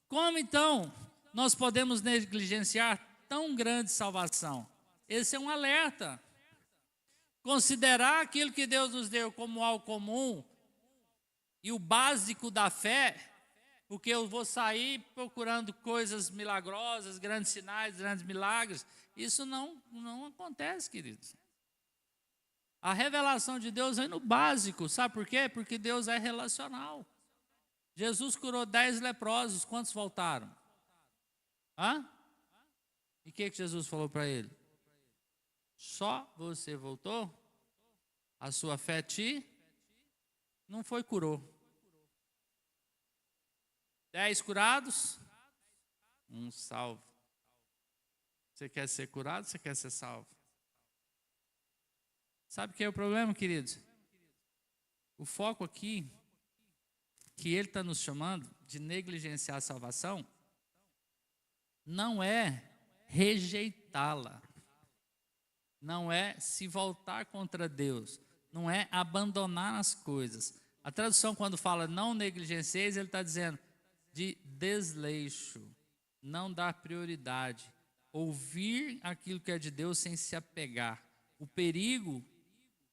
A: Como então nós podemos negligenciar tão grande salvação? Esse é um alerta. Considerar aquilo que Deus nos deu como algo comum e o básico da fé, porque eu vou sair procurando coisas milagrosas, grandes sinais, grandes milagres. Isso não acontece, queridos. A revelação de Deus vem no básico. Sabe por quê? Porque Deus é relacional. Jesus curou 10 leprosos. Quantos voltaram? Hã? E o que Jesus falou para ele? Só você voltou? A sua fé não foi curou. 10 curados, um salvo. Você quer ser curado, você quer ser salvo? Sabe o que é o problema, queridos? O foco aqui, que ele está nos chamando de negligenciar a salvação, não é rejeitá-la, não é se voltar contra Deus, não é abandonar as coisas. A tradução, quando fala não negligencieis, ele está dizendo de desleixo, não dar prioridade, ouvir aquilo que é de Deus sem se apegar. O perigo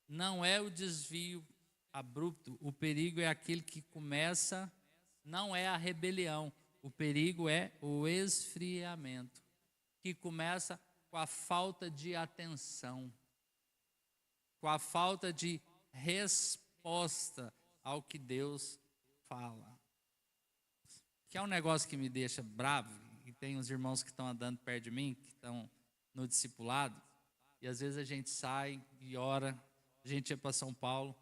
A: não é o desvio abrupto, o perigo é aquele que começa, não é a rebelião, o perigo é o esfriamento, que começa com a falta de atenção, com a falta de resposta ao que Deus fala. Que é um negócio que me deixa bravo, e tem uns irmãos que estão andando perto de mim, que estão no discipulado, e às vezes a gente sai e ora, a gente ia para São Paulo,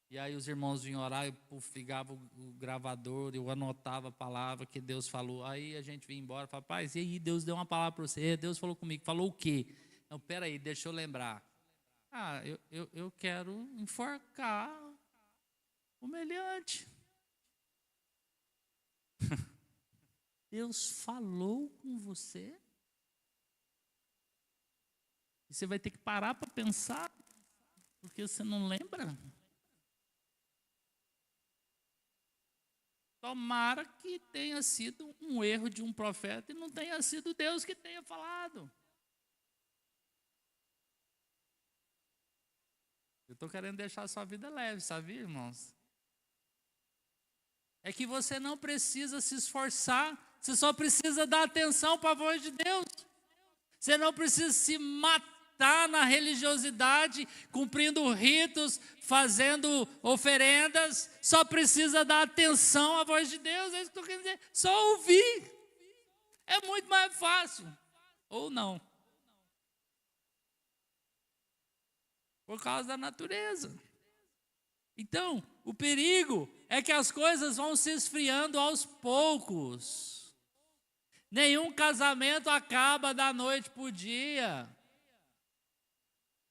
A: e aí os irmãos vinham orar, eu ligava o gravador, eu anotava a palavra que Deus falou, aí a gente vinha embora, falava, pai, e aí Deus deu uma palavra para você, Deus falou comigo, falou o quê? Não, peraí, deixa eu lembrar. Eu quero enforcar o meliante. Deus falou com você? E você vai ter que parar para pensar, porque você não lembra? Tomara que tenha sido um erro de um profeta e não tenha sido Deus que tenha falado. Eu estou querendo deixar a sua vida leve, sabia, irmãos? É que você não precisa se esforçar, você só precisa dar atenção para a voz de Deus. Você não precisa se matar na religiosidade, cumprindo ritos, fazendo oferendas, só precisa dar atenção à voz de Deus, é isso que eu estou querendo dizer. Só ouvir, é muito mais fácil, ou não, por causa da natureza. Então, o perigo é que as coisas vão se esfriando aos poucos. Nenhum casamento acaba da noite para o dia.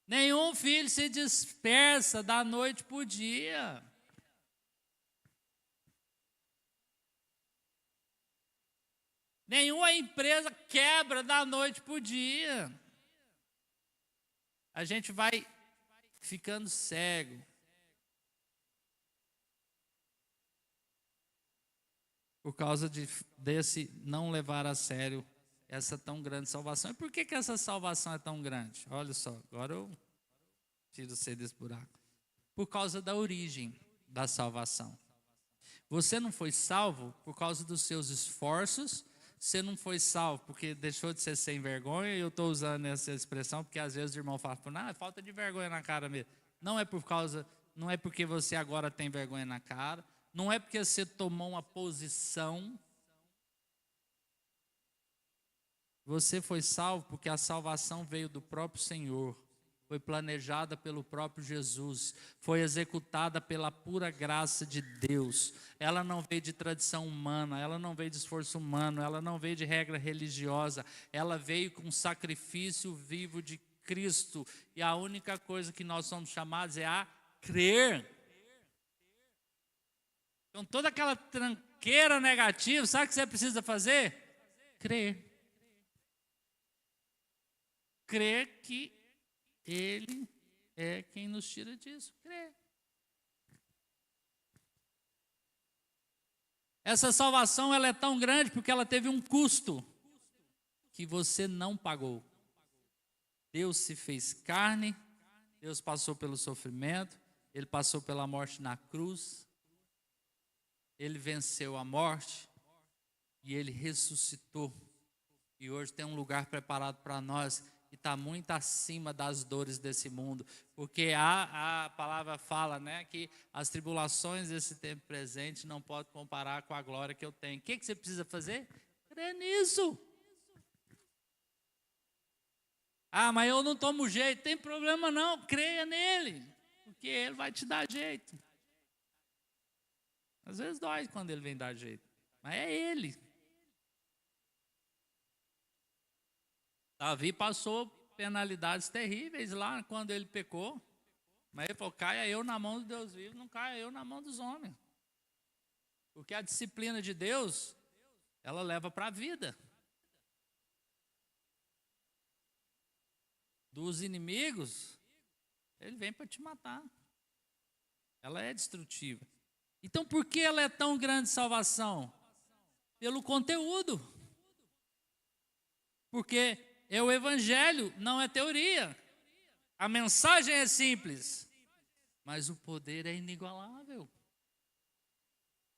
A: Nenhum filho se dispersa da noite para o dia. Nenhuma empresa quebra da noite para o dia. A gente vai ficando cego. Por causa desse não levar a sério essa tão grande salvação. E por que essa salvação é tão grande? Olha só, agora eu tiro você desse buraco. Por causa da origem da salvação. Você não foi salvo por causa dos seus esforços, você não foi salvo porque deixou de ser sem vergonha, e eu estou usando essa expressão porque às vezes o irmão fala, é falta de vergonha na cara mesmo. Não é porque você agora tem vergonha na cara, não é porque você tomou uma posição. Você foi salvo porque a salvação veio do próprio Senhor, foi planejada pelo próprio Jesus, foi executada pela pura graça de Deus. Ela não veio de tradição humana, ela não veio de esforço humano, ela não veio de regra religiosa, ela veio com um sacrifício vivo de Cristo. E a única coisa que nós somos chamados é a crer. Então toda aquela tranqueira negativa, sabe o que você precisa fazer? Crer. crer que Ele é quem nos tira disso. Crer. Essa salvação ela é tão grande porque ela teve um custo que você não pagou. Deus se fez carne, Deus passou pelo sofrimento, Ele passou pela morte na cruz, Ele venceu a morte e Ele ressuscitou. E hoje tem um lugar preparado para nós que está muito acima das dores desse mundo. Porque a palavra fala, né, que as tribulações desse tempo presente não podem comparar com a glória que eu tenho. O que você precisa fazer? Crer nisso. Ah, mas eu não tomo jeito. Tem problema não, creia nele. Porque ele vai te dar jeito. Às vezes dói quando ele vem dar jeito. Mas é ele. Davi passou penalidades terríveis lá quando ele pecou. Mas ele falou, caia eu na mão de Deus vivo, não caia eu na mão dos homens. Porque a disciplina de Deus, ela leva para a vida. Dos inimigos, ele vem para te matar. Ela é destrutiva. Então por que ela é tão grande salvação? Pelo conteúdo. Porque é o evangelho, não é teoria. A mensagem é simples, mas o poder é inigualável.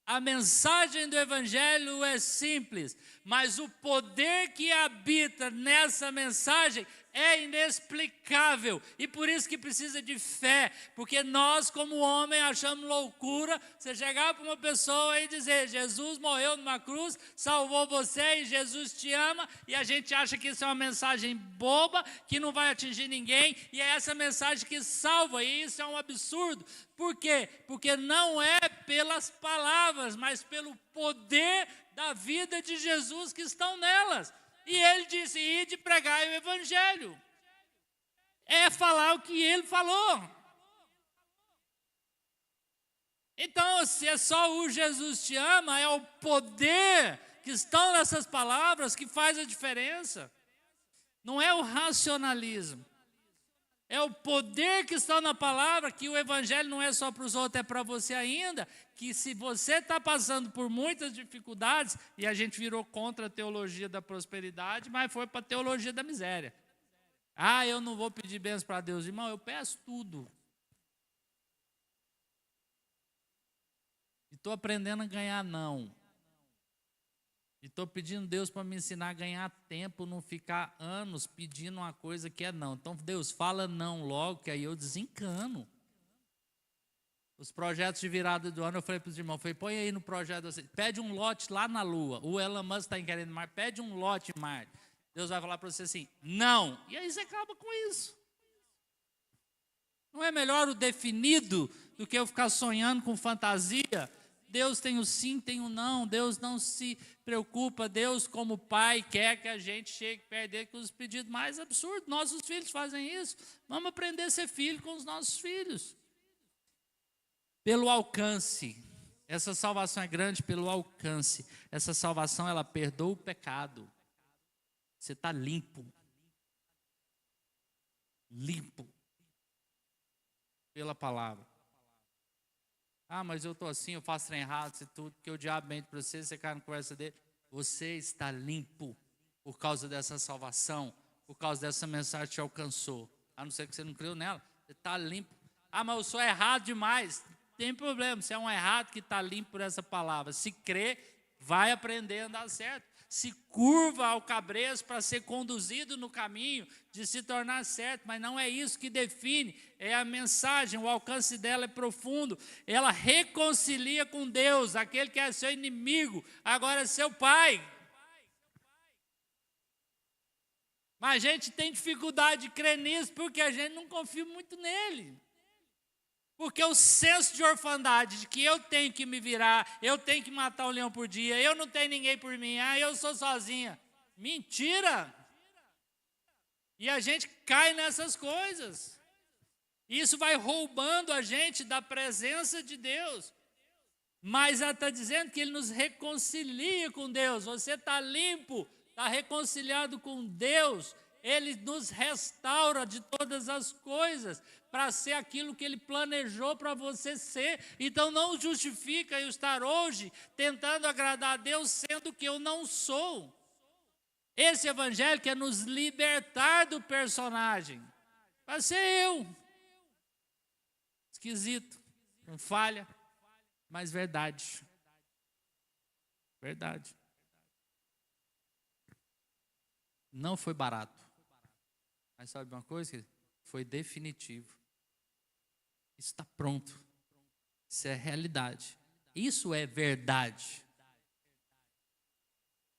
A: A mensagem do evangelho é simples, mas o poder que habita nessa mensagem é inexplicável. E por isso que precisa de fé, porque nós como homem achamos loucura você chegar para uma pessoa e dizer, Jesus morreu numa cruz, salvou você e Jesus te ama, e a gente acha que isso é uma mensagem boba, que não vai atingir ninguém, e é essa mensagem que salva, e isso é um absurdo. Por quê? Porque não é pelas palavras, mas pelo poder da vida de Jesus que estão nelas. E ele disse, ide pregar o evangelho. É falar o que ele falou. Então, se é só o Jesus te ama, é o poder que estão nessas palavras que faz a diferença. Não é o racionalismo. É o poder que está na palavra, que o evangelho não é só para os outros, é para você ainda, que se você está passando por muitas dificuldades, e a gente virou contra a teologia da prosperidade, mas foi para a teologia da miséria. Ah, eu não vou pedir bênção para Deus, irmão, eu peço tudo. E estou aprendendo a ganhar não. E estou pedindo Deus para me ensinar a ganhar tempo, não ficar anos pedindo uma coisa que é não. Então, Deus, fala não logo, que aí eu desencano. Os projetos de virada do ano, eu falei para os irmãos, põe aí no projeto, pede um lote lá na Lua. O Elon Musk está querendo Marte, pede um lote em Marte. Deus vai falar para você assim, não. E aí você acaba com isso. Não é melhor o definido do que eu ficar sonhando com fantasia? Deus tem o sim, tem o não. Deus não se preocupa. Deus, como pai, quer que a gente chegue perto dele com os pedidos mais absurdos. Nossos filhos fazem isso. Vamos aprender a ser filho com os nossos filhos. Pelo alcance. Essa salvação é grande pelo alcance. Essa salvação, ela perdoa o pecado. Você está limpo. Limpo. Pela palavra. Ah, mas eu estou assim, eu faço trem errado, isso tudo, porque o diabo mente para você, você cai na conversa dele. Você está limpo por causa dessa salvação, por causa dessa mensagem que te alcançou. A não ser que você não creu nela, você está limpo. Ah, mas eu sou errado demais. Tem problema, você é um errado que está limpo por essa palavra. Se crê, vai aprender a andar certo. Se curva ao cabresto para ser conduzido no caminho de se tornar certo, mas não é isso que define, é a mensagem, o alcance dela é profundo, ela reconcilia com Deus, aquele que é seu inimigo, agora é seu pai. Mas a gente tem dificuldade de crer nisso, porque a gente não confia muito nele. Porque o senso de orfandade, de que eu tenho que me virar, eu tenho que matar um leão por dia, eu não tenho ninguém por mim, eu sou sozinha. Mentira! E a gente cai nessas coisas. Isso vai roubando a gente da presença de Deus. Mas ela está dizendo que Ele nos reconcilia com Deus. Você está limpo, está reconciliado com Deus. Ele nos restaura de todas as coisas para ser aquilo que Ele planejou para você ser. Então não justifica eu estar hoje tentando agradar a Deus sendo que eu não sou. Esse evangelho quer nos libertar do personagem, para ser eu. Esquisito, com falha, mas verdade. Verdade. Não foi barato. Mas sabe uma coisa? Foi definitivo. Isso está pronto. Isso é realidade. Isso é verdade.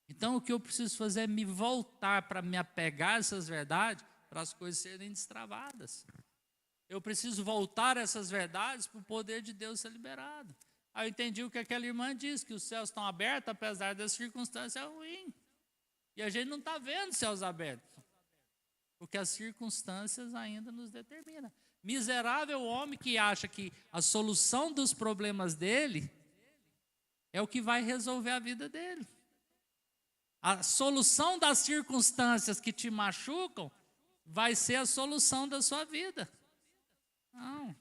A: Então o que eu preciso fazer é me voltar para me apegar a essas verdades, para as coisas serem destravadas. Eu preciso voltar a essas verdades para o poder de Deus ser liberado. Aí eu entendi o que aquela irmã disse, que os céus estão abertos, apesar das circunstâncias ruins. E a gente não está vendo céus abertos, porque as circunstâncias ainda nos determinam. Miserável homem que acha que a solução dos problemas dele é o que vai resolver a vida dele. A solução das circunstâncias que te machucam vai ser a solução da sua vida. Não.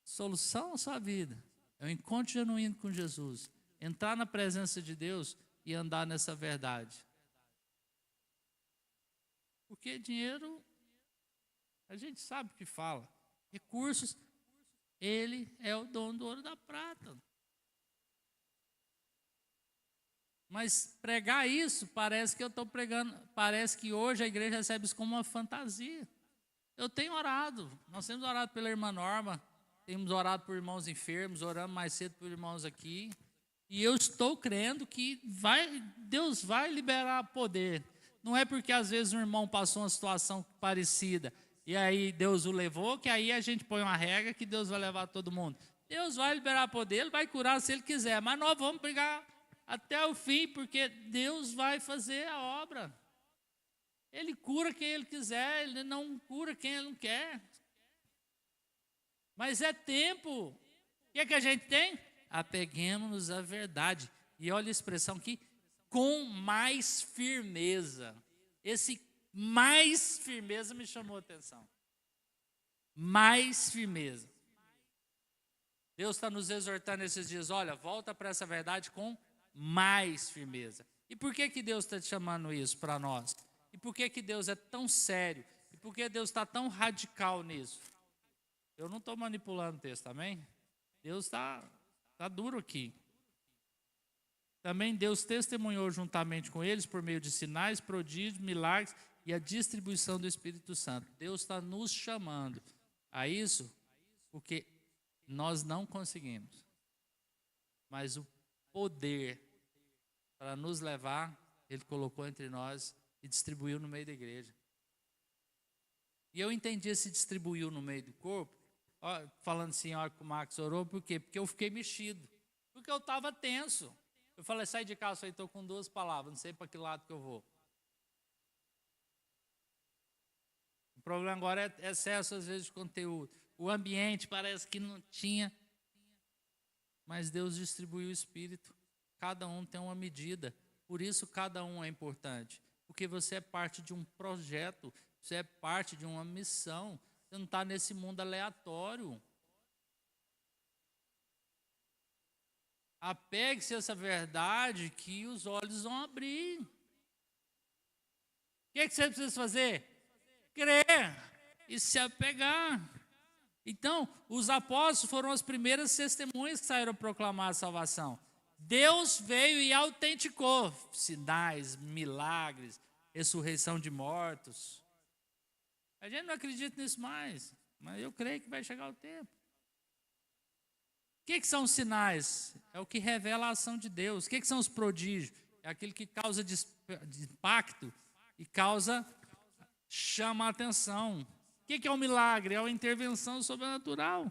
A: Solução da sua vida é o encontro genuíno com Jesus. Entrar na presença de Deus e andar nessa verdade. Porque dinheiro, a gente sabe o que fala. Recursos, Ele é o dono do ouro e da prata. Mas pregar isso, parece que eu estou pregando, parece que hoje a igreja recebe isso como uma fantasia. Eu tenho orado, nós temos orado pela irmã Norma, temos orado por irmãos enfermos, oramos mais cedo por irmãos aqui. E eu estou crendo que Deus vai liberar poder. Não é porque às vezes um irmão passou uma situação parecida e aí Deus o levou, que aí a gente põe uma regra que Deus vai levar todo mundo. Deus vai liberar poder, Ele vai curar se Ele quiser, mas nós vamos brigar até o fim, porque Deus vai fazer a obra. Ele cura quem Ele quiser, Ele não cura quem Ele não quer. Mas é tempo. O que é que a gente tem? Apeguemos-nos à verdade. E olha a expressão aqui, com mais firmeza. Esse mais firmeza me chamou a atenção. Mais firmeza. Deus está nos exortando esses dias, olha, volta para essa verdade com mais firmeza. E por que Deus está te chamando isso para nós? E por que Deus é tão sério? E por que Deus está tão radical nisso? Eu não estou manipulando o texto, amém? Deus está duro aqui. Também Deus testemunhou juntamente com eles por meio de sinais, prodígios, milagres e a distribuição do Espírito Santo. Deus está nos chamando a isso porque nós não conseguimos. Mas o poder para nos levar, Ele colocou entre nós e distribuiu no meio da igreja. E eu entendi esse distribuiu no meio do corpo, falando assim, olha que o Max orou, por quê? Porque eu fiquei mexido, porque eu estava tenso. Eu falei, sai de casa, eu estou com 2 palavras, não sei para que lado que eu vou. O problema agora é excesso, às vezes, de conteúdo. O ambiente parece que não tinha, mas Deus distribuiu o Espírito. Cada um tem uma medida, por isso cada um é importante. Porque você é parte de um projeto, você é parte de uma missão. Você não está nesse mundo aleatório. Apegue-se a essa verdade que os olhos vão abrir. O que você precisa fazer? Crer e se apegar. Então, os apóstolos foram as primeiras testemunhas que saíram a proclamar a salvação. Deus veio e autenticou sinais, milagres, ressurreição de mortos. A gente não acredita nisso mais, mas eu creio que vai chegar o tempo. O que são os sinais? É o que revela a ação de Deus. O que são os prodígios? É aquilo que causa impacto e chama a atenção. O que é o milagre? É uma intervenção sobrenatural.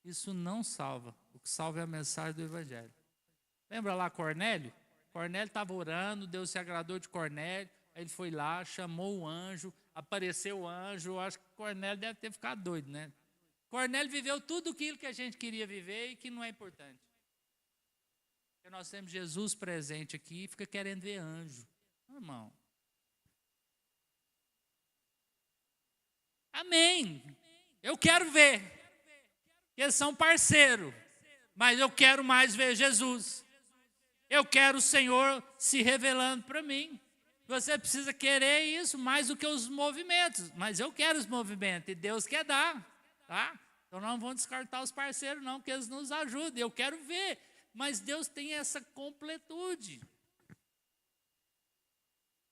A: Isso não salva. O que salva é a mensagem do Evangelho. Lembra lá Cornélio? Cornélio estava orando, Deus se agradou de Cornélio. Aí ele foi lá, chamou o anjo, apareceu o anjo. Eu acho que Cornélio deve ter ficado doido, né? Cornélio viveu tudo aquilo que a gente queria viver e que não é importante. Porque nós temos Jesus presente aqui e fica querendo ver anjo. irmão. Amém. Eu quero ver. Eles são parceiros, mas eu quero mais ver Jesus. Eu quero o Senhor se revelando para mim. Você precisa querer isso mais do que os movimentos. Mas eu quero os movimentos e Deus quer dar. Tá? Então não vamos descartar os parceiros não, que eles nos ajudem. Eu quero ver. Mas Deus tem essa completude.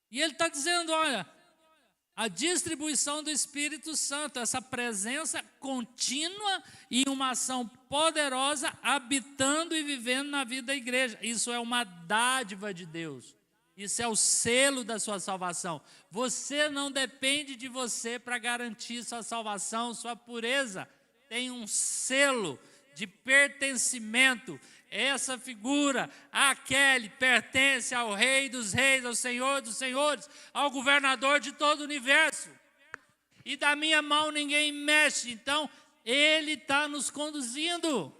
A: E Ele está dizendo, olha, a distribuição do Espírito Santo, essa presença contínua e uma ação poderosa habitando e vivendo na vida da igreja. Isso é uma dádiva de Deus. Isso é o selo da sua salvação. Você não depende de você para garantir sua salvação, sua pureza. Tem um selo de pertencimento. Essa figura, aquele, pertence ao Rei dos Reis, ao Senhor dos Senhores, ao governador de todo o universo. E da minha mão ninguém mexe. Então, Ele está nos conduzindo.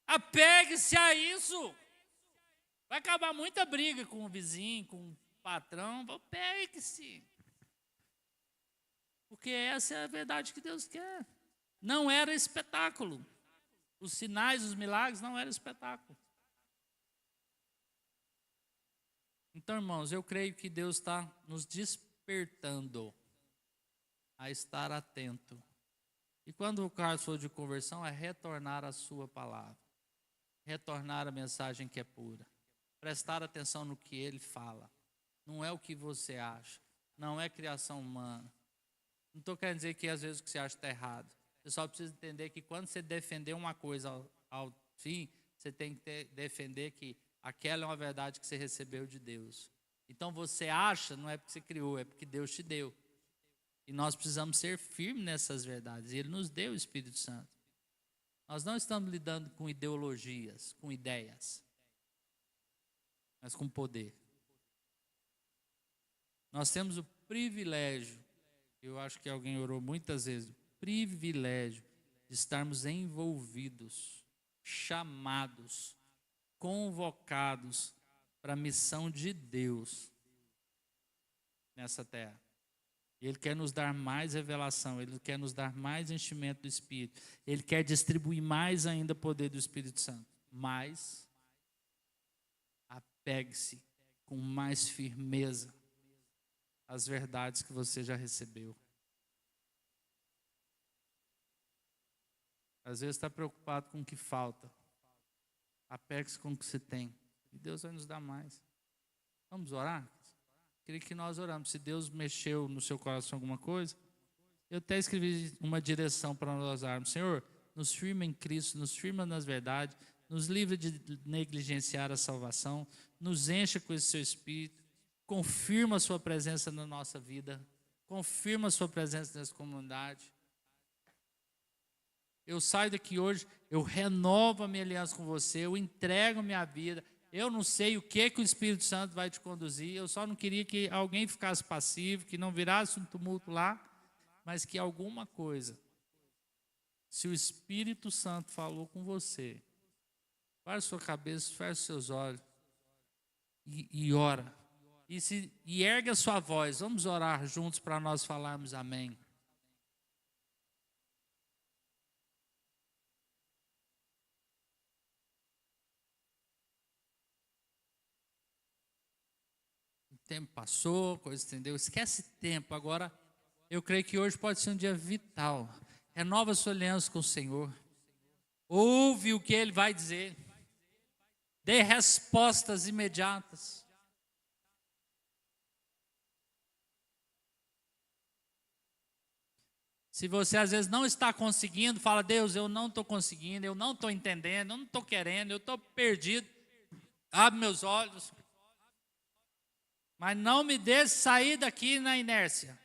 A: Apegue-se a isso. Vai acabar muita briga com o vizinho, com o patrão. Apegue-se. Porque essa é a verdade que Deus quer. Não era espetáculo. Os sinais, os milagres não eram espetáculo. Então, irmãos, eu creio que Deus está nos despertando a estar atento. E quando o caso for de conversão, é retornar à sua palavra. Retornar a mensagem que é pura. Prestar atenção no que Ele fala. Não é o que você acha. Não é criação humana. Não estou querendo dizer que às vezes o que você acha está errado. Você só precisa entender que quando você defender uma coisa ao fim, você tem que defender que aquela é uma verdade que você recebeu de Deus. Então você acha, não é porque você criou, é porque Deus te deu. E nós precisamos ser firmes nessas verdades. E Ele nos deu o Espírito Santo. Nós não estamos lidando com ideologias, com ideias, mas com poder. Nós temos o privilégio, eu acho que alguém orou muitas vezes, privilégio de estarmos envolvidos, chamados, convocados para a missão de Deus nessa terra. Ele quer nos dar mais revelação, Ele quer nos dar mais enchimento do Espírito, Ele quer distribuir mais ainda poder do Espírito Santo. Mas apegue-se com mais firmeza às verdades que você já recebeu. Às vezes está preocupado com o que falta. Apegue-se com o que você tem. E Deus vai nos dar mais. Vamos orar? Queria que nós oramos. Se Deus mexeu no seu coração alguma coisa, eu até escrevi uma direção para nós orarmos. Senhor, nos firma em Cristo, nos firma nas verdades, nos livra de negligenciar a salvação, nos encha com esse seu Espírito, confirma a sua presença na nossa vida, confirma a sua presença nessa comunidade. Eu saio daqui hoje, eu renovo a minha aliança com você, eu entrego minha vida. Eu não sei o que o Espírito Santo vai te conduzir, eu só não queria que alguém ficasse passivo, que não virasse um tumulto lá, mas que alguma coisa, se o Espírito Santo falou com você, para sua cabeça, feche seus olhos e ora. E ergue a sua voz, vamos orar juntos para nós falarmos amém. Tempo passou, coisa entendeu? Esquece tempo. Agora, eu creio que hoje pode ser um dia vital. Renova a sua aliança com o Senhor. Ouve o que Ele vai dizer. Dê respostas imediatas. Se você às vezes não está conseguindo, fala, Deus, eu não estou conseguindo, eu não estou entendendo, eu não estou querendo, eu estou perdido. Abre meus olhos. Mas não me deixe sair daqui na inércia.